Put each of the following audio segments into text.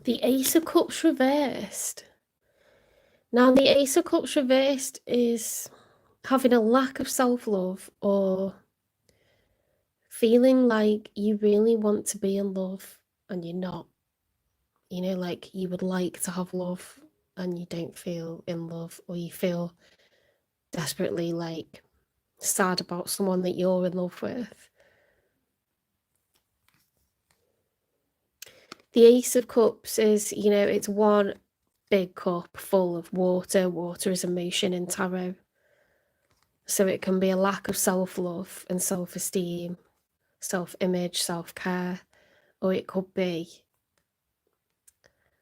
The Ace of Cups reversed. Now, the Ace of Cups reversed is having a lack of self-love or feeling like you really want to be in love and you're not. You know, like you would like to have love and you don't feel in love, or you feel desperately like sad about someone that you're in love with. The Ace of Cups is, you know, it's one big cup full of water. Water is emotion in tarot. So it can be a lack of self-love and self-esteem, self-image, self-care, or it could be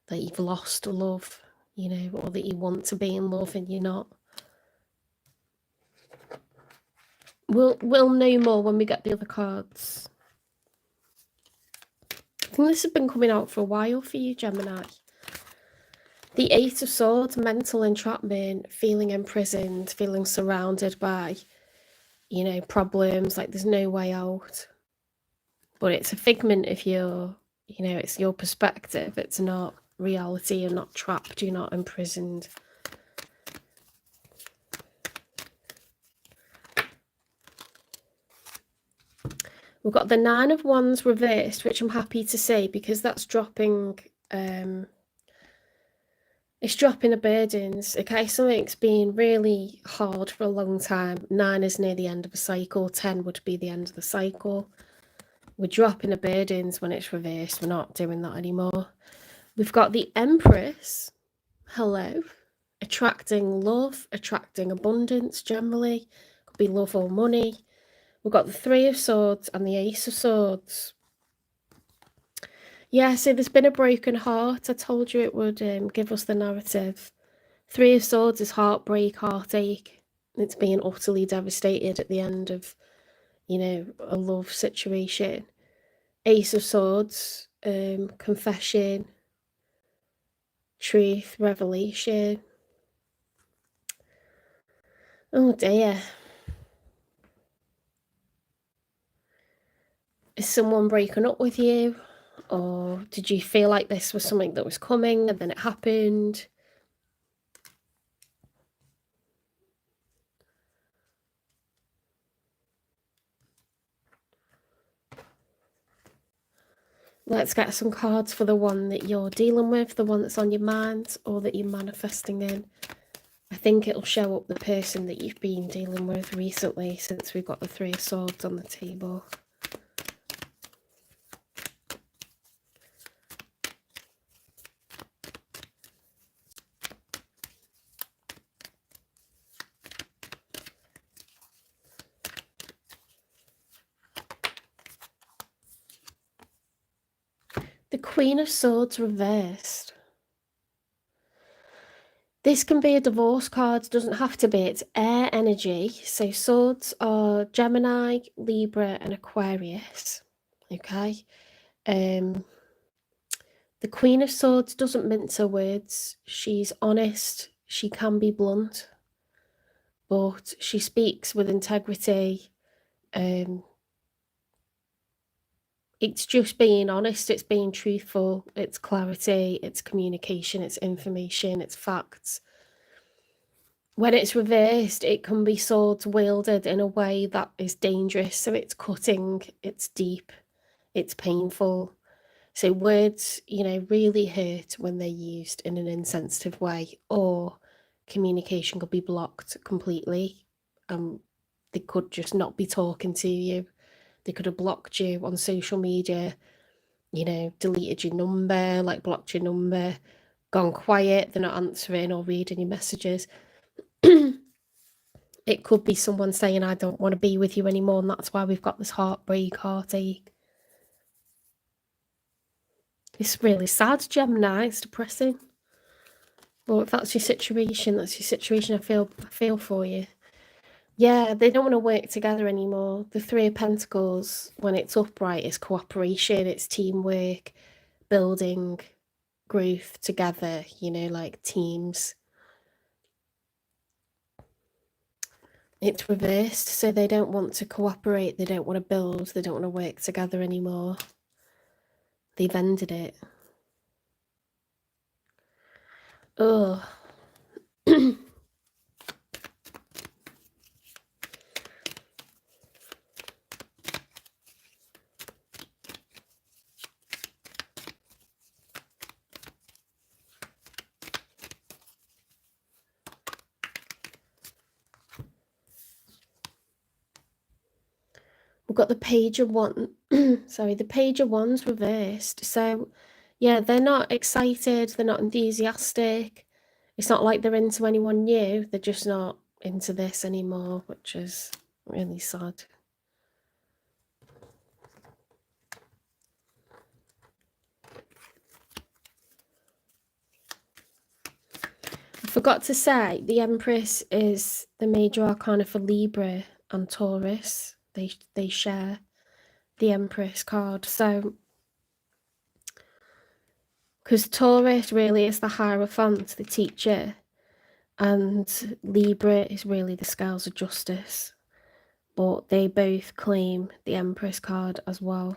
that you've lost love, you know, or that you want to be in love and you're not. We'll know more when we get the other cards. I think this has been coming out for a while for you, Gemini. The Eight of Swords, mental entrapment, feeling imprisoned, feeling surrounded by, you know, problems, like there's no way out. But it's a figment of your, you know, it's your perspective. It's not reality. You're not trapped. You're not imprisoned. We've got the Nine of Wands reversed, which I'm happy to see because that's dropping, it's dropping the burdens. Okay, something's been really hard for a long time. 9 is near the end of a cycle. 10 would be the end of the cycle. We're dropping the burdens when it's reversed. We're not doing that anymore. We've got the Empress. Hello. Attracting love, attracting abundance generally. Could be love or money. We've got the Three of Swords and the Ace of Swords. Yeah, so there's been a broken heart. I told you it would give us the narrative. Three of Swords is heartbreak, heartache. It's being utterly devastated at the end of, you know, a love situation. Ace of Swords, confession, truth, revelation. Oh dear. Is someone breaking up with you? Or did you feel like this was something that was coming and then it happened? Let's get some cards for the one that you're dealing with, the one that's on your mind or that you're manifesting in. I think it'll show up the person that you've been dealing with recently since we've got the Three of Swords on the table. The Queen of Swords reversed. This can be a divorce card, doesn't have to be. It's air energy. So swords are Gemini, Libra, and Aquarius. Okay. The Queen of Swords doesn't mince her words. She's honest. She can be blunt, but she speaks with integrity. It's just being honest, it's being truthful, it's clarity, it's communication, it's information, it's facts. When it's reversed, it can be swords wielded in a way that is dangerous. So it's cutting, it's deep, it's painful. So words, you know, really hurt when they're used in an insensitive way, or communication could be blocked completely. They could just not be talking to you. They could have blocked you on social media, you know, deleted your number, like blocked your number, gone quiet, they're not answering or reading your messages. It could be someone saying, I don't want to be with you anymore, and that's why we've got this heartbreak, heartache. It's really sad, Gemini. It's depressing. Well, if that's your situation, that's your situation. I feel for you. Yeah, they don't want to work together anymore. The Three of Pentacles, when it's upright, is cooperation, it's teamwork, building growth together, you know, like teams. It's reversed, so they don't want to cooperate, they don't want to build, they don't want to work together anymore. They've ended it. Ugh. We've got the page of one. Sorry, the page of wands reversed. So, yeah, they're not excited. They're not enthusiastic. It's not like they're into anyone new. They're just not into this anymore, which is really sad. I forgot to say, the Empress is the major arcana for Libra and Taurus. They share the Empress card. So, because Taurus really is the Hierophant, the teacher, and Libra is really the scales of justice. But they both claim the Empress card as well,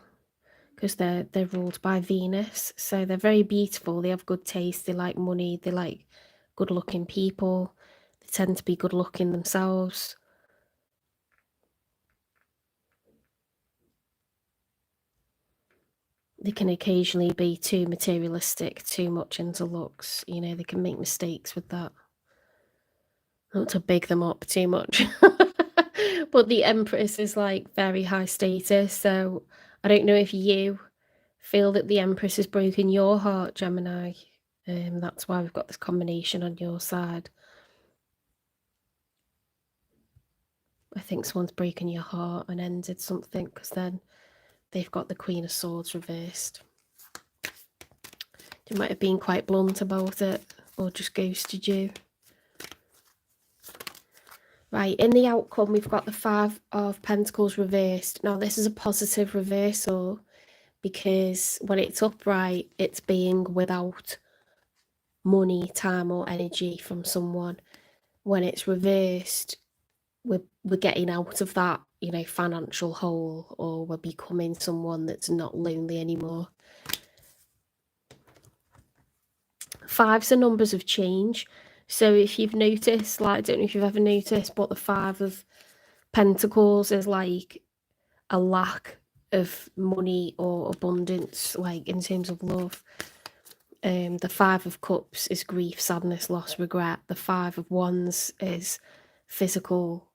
because they're ruled by Venus. So they're very beautiful. They have good taste. They like money. They like good-looking people. They tend to be good-looking themselves. They can occasionally be too materialistic, too much into looks. You know, they can make mistakes with that. Not to big them up too much. But the Empress is like very high status. So I don't know if you feel that the Empress has broken your heart, Gemini. That's why we've got this combination on your side. I think someone's breaking your heart and ended something, because then they've got the Queen of Swords reversed. They might have been quite blunt about it, or just ghosted you. Right, in the outcome, we've got the Five of Pentacles reversed. Now, this is a positive reversal, because when it's upright, it's being without money, time, or energy from someone. When it's reversed, we're getting out of that, you know, financial hole, or we're becoming someone that's not lonely anymore. Fives are numbers of change. So if you've noticed, like, I don't know if you've ever noticed, but the Five of Pentacles is like a lack of money or abundance, like in terms of love. The Five of Cups is grief, sadness, loss, regret. The Five of Wands is physical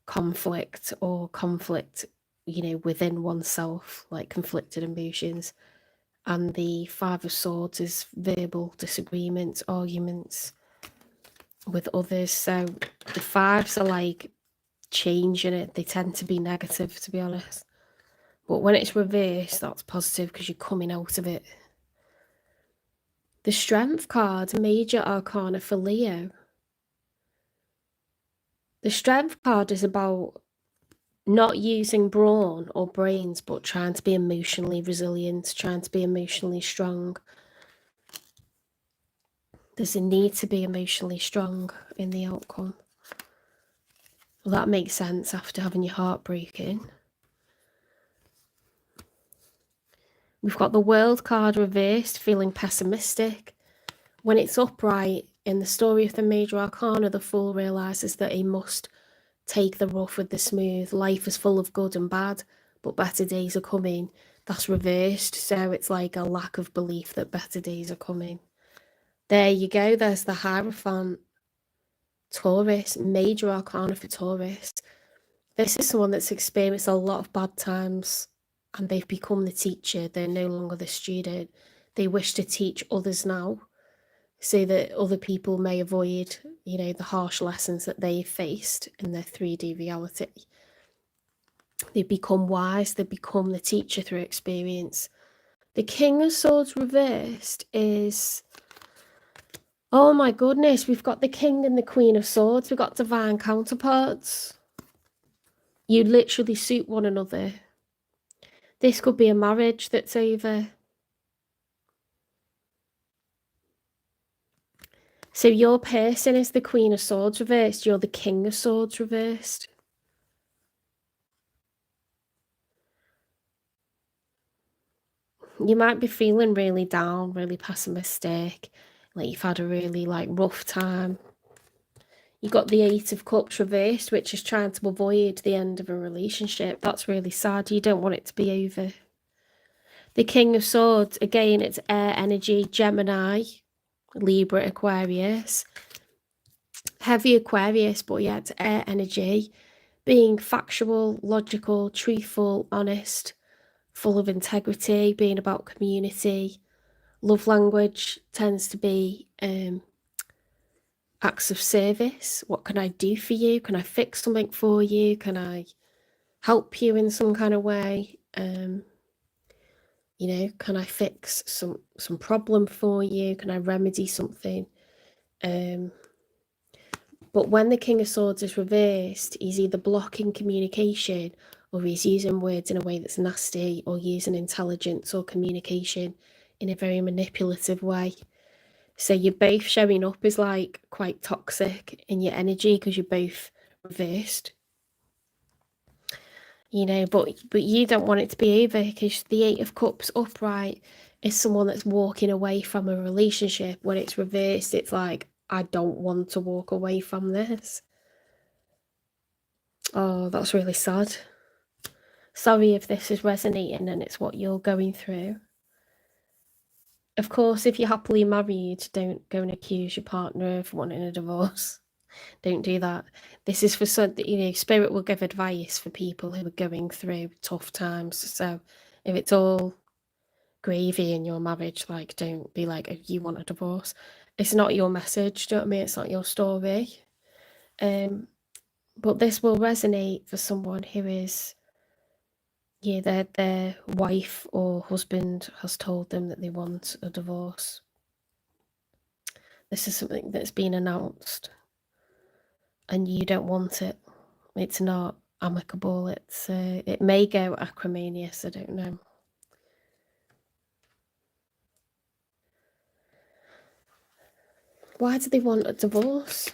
conflict, or conflict, you know, within oneself, like conflicted emotions. And the Five of Swords is verbal disagreements, arguments with others. So the fives are like changing it. They tend to be negative, to be honest. But when it's reversed, that's positive, because you're coming out of it. The Strength card, major arcana for Leo. The Strength card is about not using brawn or brains, but trying to be emotionally resilient, trying to be emotionally strong. There's a need to be emotionally strong in the outcome. Well, that makes sense after having your heart broken. We've got the World card reversed, feeling pessimistic. When it's upright, in the story of the major arcana, the Fool realises that he must take the rough with the smooth. Life is full of good and bad, but better days are coming. That's reversed, so it's like a lack of belief that better days are coming. There you go, there's the Hierophant. Taurus, major arcana for Taurus. This is someone that's experienced a lot of bad times, and they've become the teacher. They're no longer the student. They wish to teach others now, so that other people may avoid, you know, the harsh lessons that they've faced in their 3D reality. They become wise. They become the teacher through experience. The King of Swords reversed is, oh my goodness, we've got the King and the Queen of Swords. We've got divine counterparts. You literally suit one another. This could be a marriage that's over. So your person is the Queen of Swords reversed. You're the King of Swords reversed. You might be feeling really down, really pessimistic. like you've had a really like rough time. You got the Eight of Cups reversed, which is trying to avoid the end of a relationship. That's really sad. You don't want it to be over. The King of Swords, again, it's air energy, Gemini, Libra, Aquarius. Heavy Aquarius, but yeah, it's air energy. Being factual, logical, truthful, honest, full of integrity, being about community. Love language tends to be acts of service. What can I do for you? Can I fix something for you? Can I help you in some kind of way? You know, can I fix some problem for you? Can I remedy something? But when the King of Swords is reversed, he's either blocking communication or he's using words in a way that's nasty or using intelligence or communication in a very manipulative way. So you're both showing up as like quite toxic in your energy because you're both reversed. You know, but you don't want it to be over because the Eight of Cups upright is someone that's walking away from a relationship. When it's reversed, it's like, I don't want to walk away from this. Oh, that's really sad. Sorry if this is resonating and it's what you're going through. Of course, if you're happily married, don't go and accuse your partner of wanting a divorce. Don't do that. This is for some, you know, Spirit will give advice for people who are going through tough times. So if it's all gravy in your marriage, like, don't be like, oh, you want a divorce. It's not your message, do you know what I mean? It's not your story. But this will resonate for someone who is, yeah, their wife or husband has told them that they want a divorce. This is something that's been announced and you don't want it. It's not amicable. It may go acrimonious, I don't know. Why do they want a divorce?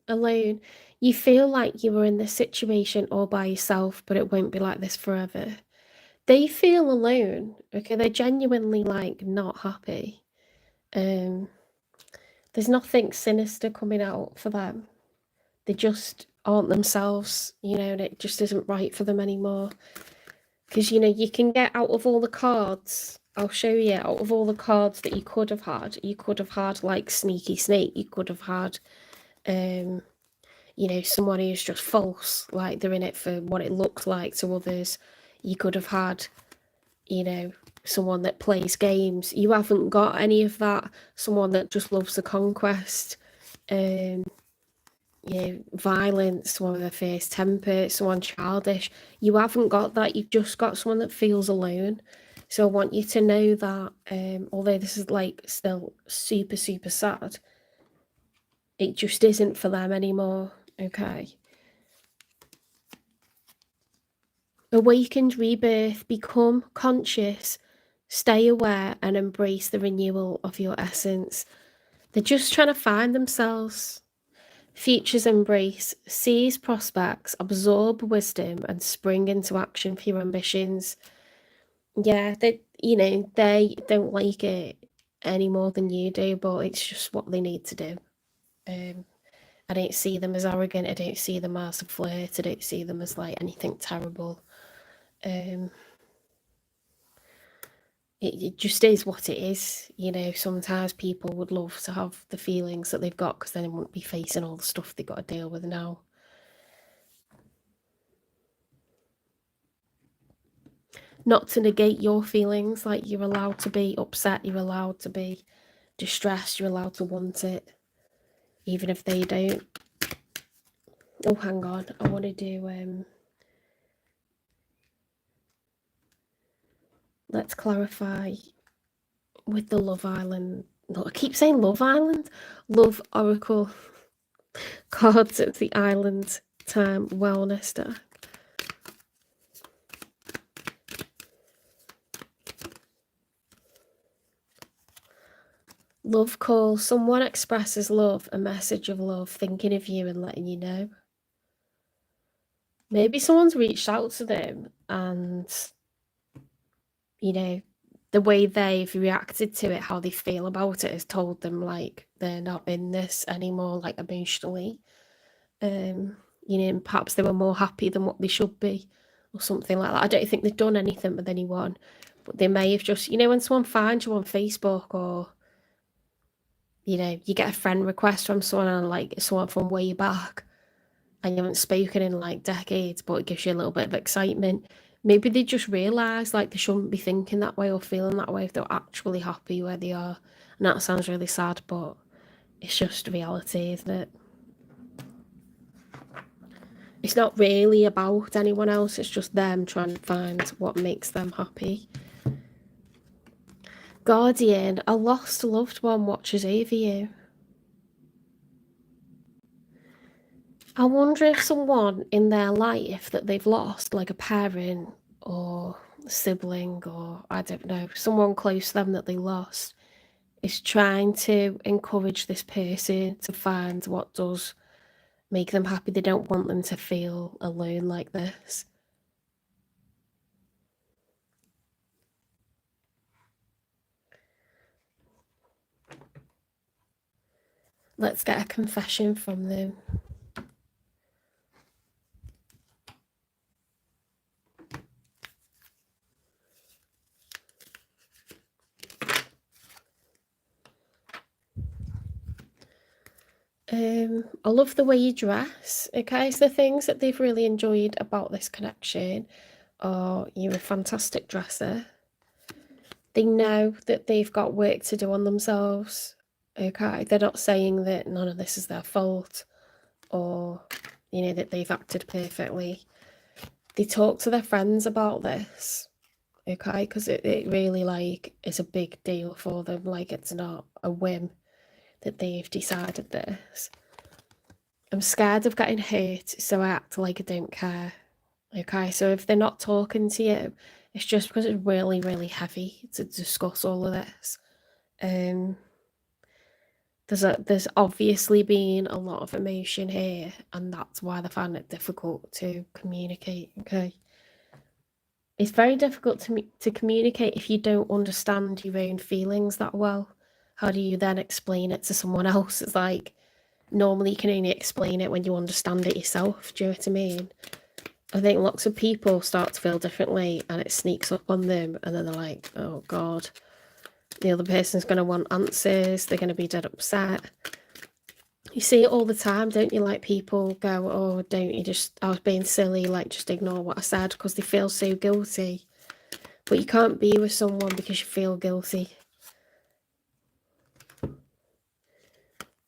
Alone. You feel like you were in this situation all by yourself, but it won't be like this forever. They feel alone, okay? They're genuinely like not happy. There's nothing sinister coming out for them. They just aren't themselves, you know, and it just isn't right for them anymore. Because, you know, you can get out of all the cards, I'll show you, out of all the cards that you could have had like Sneaky Snake, you could have had, you know, someone who's just false, like they're in it for what it looks like to others. You could have had, you know, someone that plays games. You haven't got any of that. Someone that just loves the conquest, you know, violence, someone with a fierce temper, someone childish. You haven't got that. You've just got someone that feels alone. So I want you to know that, although this is like still super, super sad, it just isn't for them anymore, okay? Awakened rebirth, become conscious, stay aware and embrace the renewal of your essence. They're just trying to find themselves. Futures embrace, seize prospects, absorb wisdom and spring into action for your ambitions. Yeah, you know, they don't like it any more than you do, but it's just what they need to do. I don't see them as arrogant. I don't see them as a flirt. I don't see them as like anything terrible. It just is what it is. You know, sometimes people would love to have the feelings that they've got because then they wouldn't be facing all the stuff they've got to deal with now. Not to negate your feelings, like you're allowed to be upset, you're allowed to be distressed, you're allowed to want it, even if they don't. Oh, hang on, I want to do, let's clarify with the Love Island, no, I keep saying Love Island, Love Oracle cards. It's the Island Time Wellness deck. Love call. Someone expresses love, a message of love, thinking of you and letting you know. Maybe someone's reached out to them and, you know, the way they've reacted to it, how they feel about it, has told them, like, they're not in this anymore, like, emotionally. You know, perhaps they were more happy than what they should be, or something like that. I don't think they've done anything with anyone, but they may have just, you know, when someone finds you on Facebook, or, you know, you get a friend request from someone, and like someone from way back, and you haven't spoken in like decades, but it gives you a little bit of excitement. Maybe they just realise like they shouldn't be thinking that way or feeling that way if they're actually happy where they are. And that sounds really sad, but it's just reality, isn't it? It's not really about anyone else, it's just them trying to find what makes them happy. Guardian, a lost loved one watches over you. I wonder if someone in their life that they've lost, like a parent or a sibling, or I don't know, someone close to them that they lost, is trying to encourage this person to find what does make them happy. They don't want them to feel alone like this. Let's get a confession from them. I love the way you dress. Okay, so the things that they've really enjoyed about this connection are you're a fantastic dresser. They know that they've got work to do on themselves. Okay, they're not saying that none of this is their fault, or, you know, that they've acted perfectly. They talk to their friends about this, okay, because it really, like, is a big deal for them. Like, it's not a whim that they've decided this. I'm scared of getting hurt, so I act like I don't care. Okay, so if they're not talking to you, it's just because it's really, really heavy to discuss all of this. Um, there's obviously been a lot of emotion here, and that's why they find it difficult to communicate. Okay, it's very difficult to communicate if you don't understand your own feelings that well. How do you then explain it to someone else? It's like normally you can only explain it when you understand it yourself. Do you know what I mean? I think lots of people start to feel differently, and it sneaks up on them, and then they're like, oh God, the other person's going to want answers, they're going to be dead upset. You see it all the time, don't you? Like, people go, oh, don't you just, I was being silly, like, just ignore what I said, because they feel so guilty. But you can't be with someone because you feel guilty.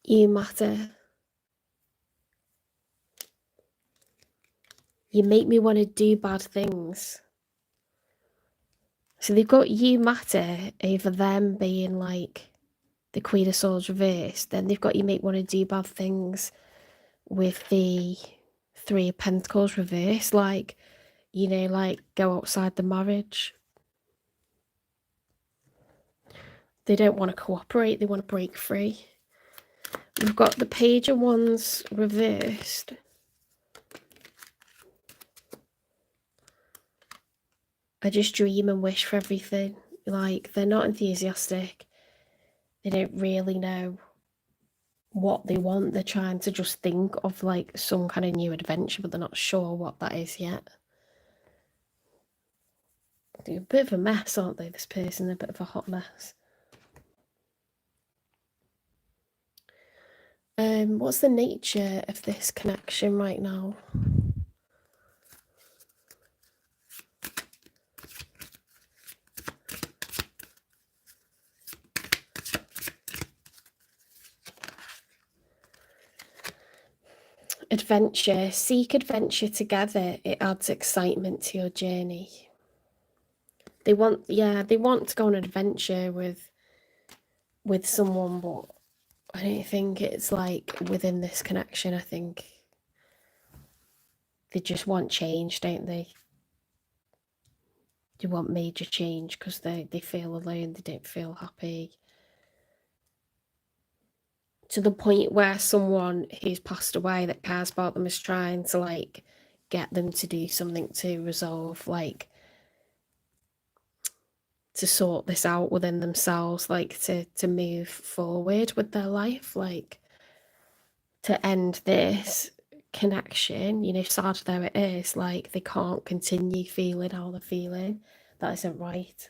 You matter. You make me want to do bad things. So they've got you matter over them being like the Queen of Swords reversed. Then they've got you make want to do bad things with the Three of Pentacles reversed. Like, you know, like go outside the marriage. They don't want to cooperate, they want to break free. We've got the Page of Wands reversed. I just dream and wish for everything. Like, they're not enthusiastic. They don't really know what they want. They're trying to just think of like some kind of new adventure, but they're not sure what that is yet. They're a bit of a mess, aren't they, this person? A bit of a hot mess. What's the nature of this connection right now? Adventure. Seek adventure together. It adds excitement to your journey. They want to go on an adventure with someone, but I don't think it's like within this connection. I think they just want change, don't they? They want major change because they feel alone, they don't feel happy. to the point where someone who's passed away that cares about them is trying to like get them to do something to resolve, like to sort this out within themselves, like to move forward with their life, like to end this connection, you know, sad though it is, like they can't continue feeling how they're feeling. That isn't right.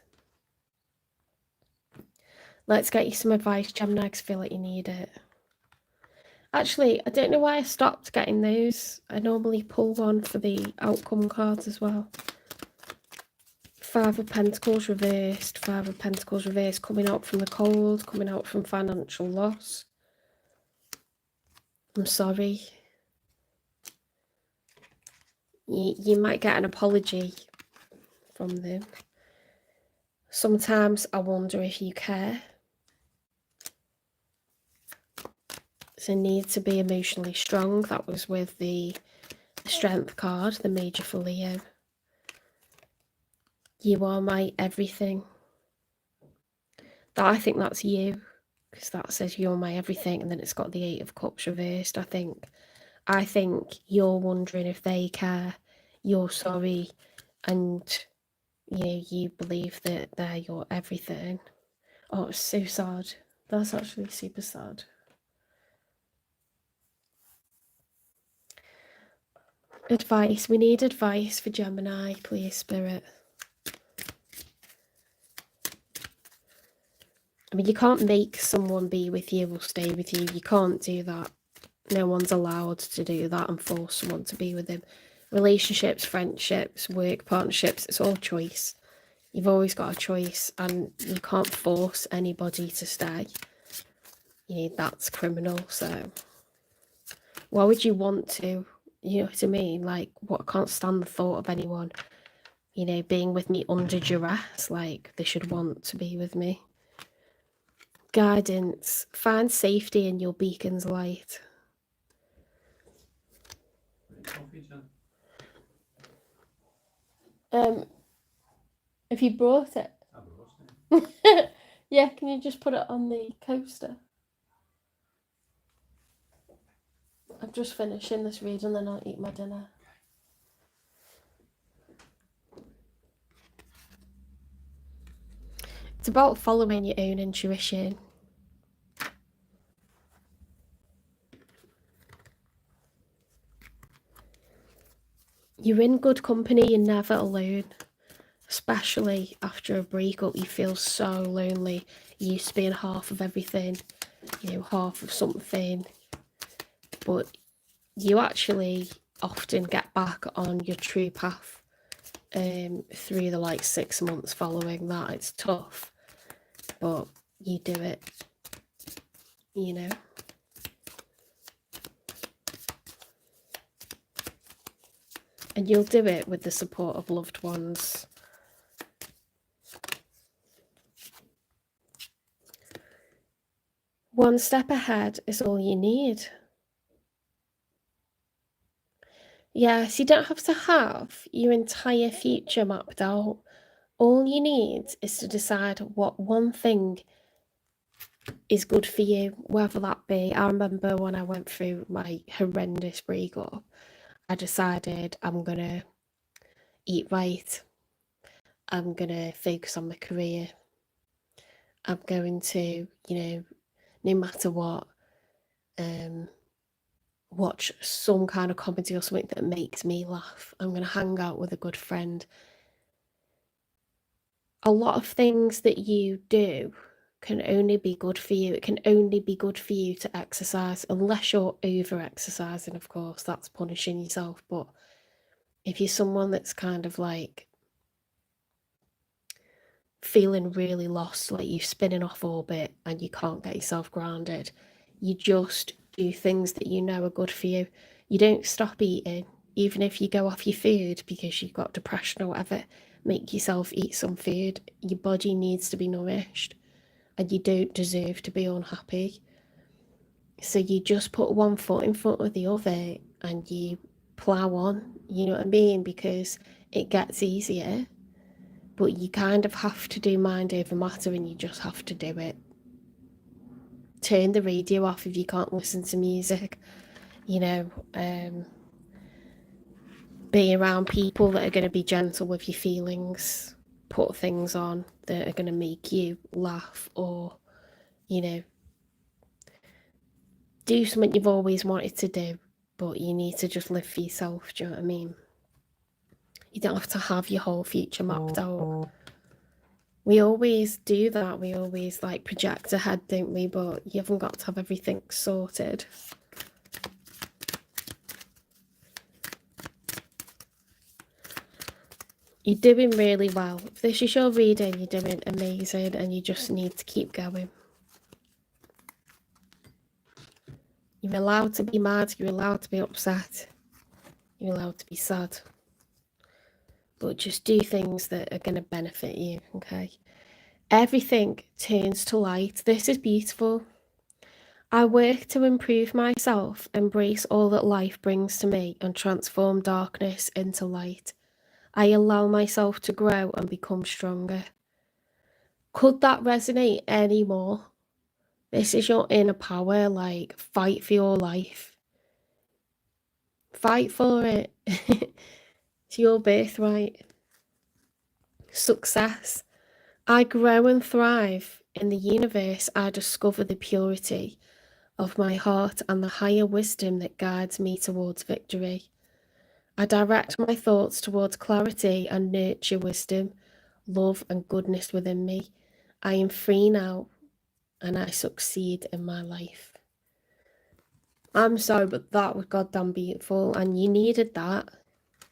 Let's get you some advice, Gemini, because I feel like you need it. Actually, I don't know why I stopped getting those. I normally pull one for the outcome cards as well. Five of Pentacles reversed, Five of Pentacles reversed, coming out from the cold, coming out from financial loss. I'm sorry. You might get an apology from them. Sometimes I wonder if you care. There's a need to be emotionally strong. That was with the Strength card, the Major for Leo. You are my everything. I think that's you, because that says you're my everything, and then it's got the Eight of Cups reversed. I think you're wondering if they care, you're sorry, and you know, you believe that they're your everything. Oh, it's so sad. That's actually super sad. Advice. We need advice for Gemini, please, Spirit. I mean, you can't make someone be with you or stay with you. You can't do that. No one's allowed to do that and force someone to be with them. Relationships, friendships, work partnerships, it's all choice. You've always got a choice, and you can't force anybody to stay. You know, that's criminal. So why would you want to? You know what I mean? Like, what? I can't stand the thought of anyone, you know, being with me under duress. Like, they should want to be with me. Guidance. Find safety in your beacon's light. Have you brought it? I brought it. Yeah, can you just put it on the coaster? I'm just finishing this read and then I'll eat my dinner. It's about following your own intuition. You're in good company, you're never alone. Especially after a breakup, you feel so lonely. You used to being half of everything, you know, half of something. But you actually often get back on your true path through the like 6 months following that. It's tough, but you do it, you know. And you'll do it with the support of loved ones. One step ahead is all you need. Yes, you don't have to have your entire future mapped out. All you need is to decide what one thing is good for you, whether that be, I remember when I went through my horrendous breakup, I decided I'm going to eat right, I'm going to focus on my career, I'm going to, you know, no matter what, watch some kind of comedy or something that makes me laugh. I'm going to hang out with a good friend. A lot of things that you do can only be good for you. It can only be good for you to exercise, unless you're over exercising, of course, that's punishing yourself. But if you're someone that's kind of like feeling really lost, like you're spinning off orbit and you can't get yourself grounded, you just do things that you know are good for you. You don't stop eating, even if you go off your food because you've got depression or whatever. Make yourself eat some food. Your body needs to be nourished, and you don't deserve to be unhappy. So you just put one foot in front of the other and you plow on, you know what I mean? Because it gets easier, but you kind of have to do mind over matter, and you just have to do it turn the radio off if you can't listen to music, you know, be around people that are going to be gentle with your feelings, put things on that are going to make you laugh, or, you know, do something you've always wanted to do, but you need to just live for yourself. Do you know what I mean? You don't have to have your whole future mapped out. We always do that. We always like project ahead, don't we? But you haven't got to have everything sorted. You're doing really well. If this is your reading, you're doing amazing, and you just need to keep going. You're allowed to be mad, you're allowed to be upset, you're allowed to be sad. But just do things that are going to benefit you, okay? Everything turns to light. This is beautiful. I work to improve myself, embrace all that life brings to me, and transform darkness into light. I allow myself to grow and become stronger. Could that resonate anymore? This is your inner power, like, fight for your life. Fight for it. It's your birthright. Success. I grow and thrive. In the universe, I discover the purity of my heart and the higher wisdom that guides me towards victory. I direct my thoughts towards clarity and nurture wisdom, love and goodness within me. I am free now, and I succeed in my life. I'm sorry, but that was goddamn beautiful, and you needed that.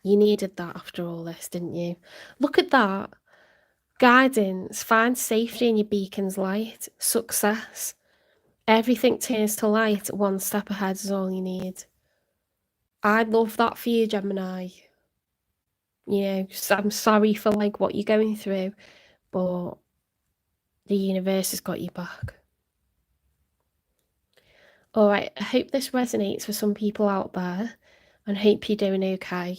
You needed that after all this, didn't you? Look at that. Guidance, find safety in your beacon's light, success. Everything turns to light, one step ahead is all you need. I love that for you, Gemini. You know, I'm sorry for like what you're going through, but the universe has got you back. All right, I hope this resonates for some people out there, and hope you're doing okay.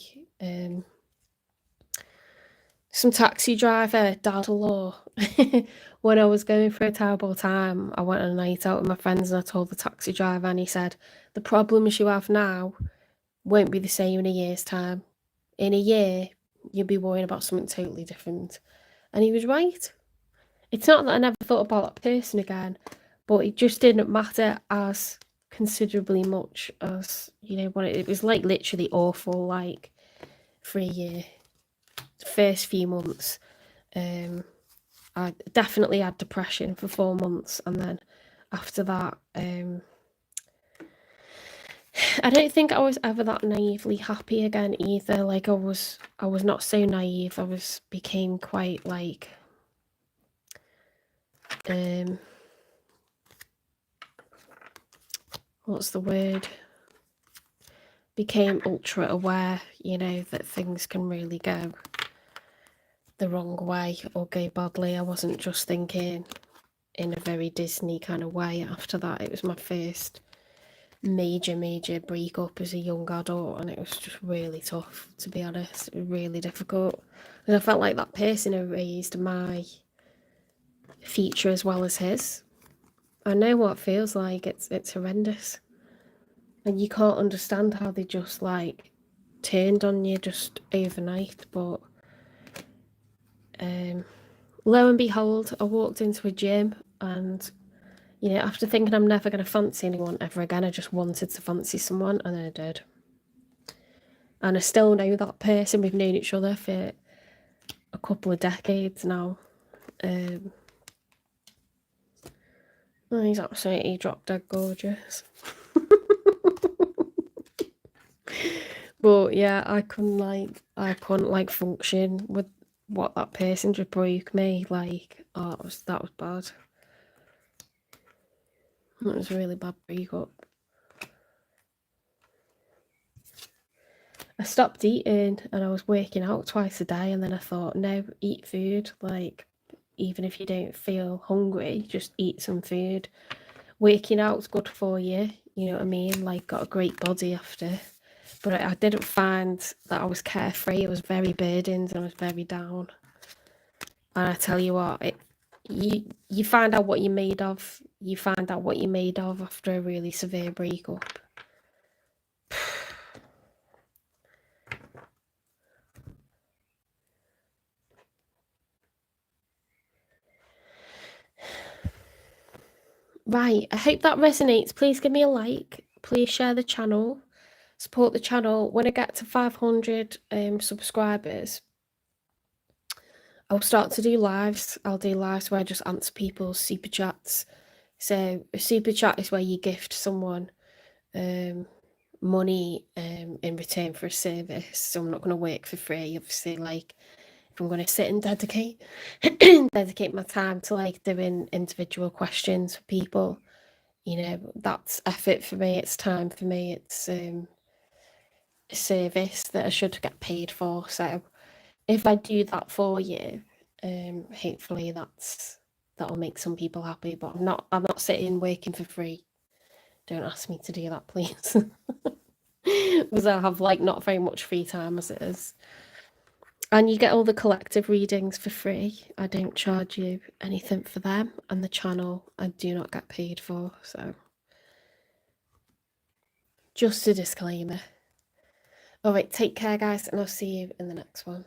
Some taxi driver, dad-in-law, when I was going through a terrible time, I went on a night out with my friends and I told the taxi driver, and he said, the problems you have now won't be the same in a year's time. In a year, you'll be worrying about something totally different. And he was right. It's not that I never thought about that person again, but it just didn't matter as considerably much as, you know, what it was like literally awful, like, for a year. The first few months, I definitely had depression for 4 months, and then after that, I don't think I was ever that naively happy again either. Like I was not so naive. I became quite like what's the word? Became ultra aware, you know, that things can really go the wrong way or go badly. I wasn't just thinking in a very Disney kind of way after that. It was my first major breakup as a young adult, and it was just really tough, to be honest. It was really difficult, and I felt like that person erased my future as well as his. I know what it feels like. It's horrendous, and you can't understand how they just like turned on you just overnight. But lo and behold, I walked into a gym, and you know, after thinking I'm never going to fancy anyone ever again, I just wanted to fancy someone, and then I did. And I still know that person. We've known each other for a couple of decades now. He's absolutely drop dead gorgeous. But yeah, I couldn't like function with what that person just broke me. Like, oh, that was bad. That was a really bad breakup. I stopped eating, and I was working out twice a day, and then I thought, no, eat food. Like, even if you don't feel hungry, just eat some food. Working out's good for you, you know what I mean? Like, got a great body after. But I didn't find that I was carefree. I was very burdened and I was very down. And I tell you what, you find out what you're made of. You find out what you're made of after a really severe breakup. Right, I hope that resonates. Please give me a like. Please share the channel. Support the channel. When I get to 500 subscribers, I'll start to do lives. I'll do lives where I just answer people's super chats. So a super chat is where you gift someone money in return for a service. So I'm not going to work for free. Obviously, like if I'm going to sit and dedicate my time to like doing individual questions for people, you know, that's effort for me. It's time for me. It's a service that I should get paid for. So if I do that for you, hopefully that'll make some people happy. But I'm not sitting working for free. Don't ask me to do that, please. Because I have like not very much free time as it is. And you get all the collective readings for free. I don't charge you anything for them, and the channel I do not get paid for. So just a disclaimer. All right, take care, guys, and I'll see you in the next one.